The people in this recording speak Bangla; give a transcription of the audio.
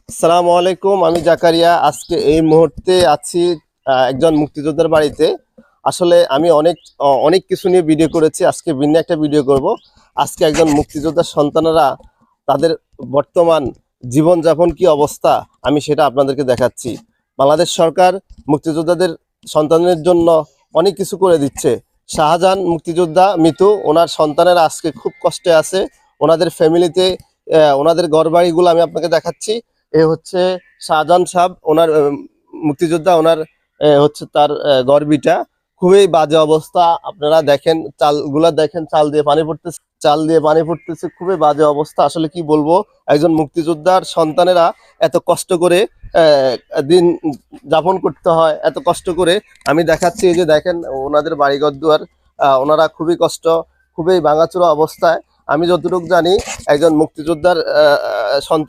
আসসালামু আলাইকুম। আমি জাকারিয়া। আজকে এই মুহূর্তে আছি একজন মুক্তিযোদ্ধার বাড়িতে। আসলে আমি অনেক কিছু নিয়ে ভিডিও করেছি, আজকে ভিন্ন একটা ভিডিও করব। আজকে একজন মুক্তিযোদ্ধার সন্তানেরা তাদের বর্তমান জীবনযাপন কি অবস্থা আমি সেটা আপনাদেরকে দেখাচ্ছি। বাংলাদেশ সরকার মুক্তিযোদ্ধাদের সন্তানের জন্য অনেক কিছু করে দিচ্ছে। শাহজাহান মুক্তিযোদ্ধা মিতু, ওনার সন্তানেরা আজকে খুব কষ্টে আছে। ওনাদের ফ্যামিলিতে ওনাদের ঘরবাড়িগুলো আমি আপনাকে দেখাচ্ছি। এ হচ্ছে শাহজাহান সাহেব, ওনার মুক্তিযোদ্ধা, ওনার হচ্ছে তার গর্বিটা খুবই বাজে অবস্থা। আপনারা দেখেন চালগুলা, দেখেন চাল দিয়ে পানি পড়তেছে, খুবই বাজে অবস্থা। আসলে কি বলবো, একজন মুক্তিযোদ্ধার সন্তানেরা এত কষ্ট করে দিন যাপন করতে হয়, এত কষ্ট করে। আমি দেখাচ্ছি, এই যে দেখেন ওনাদের বাড়িঘর দুয়ার, ওনারা খুবই কষ্ট, খুবই ভাঙাচোরা অবস্থায়। আমি যতটুকু জানি একজন মুক্তিযোদ্ধার সন্তান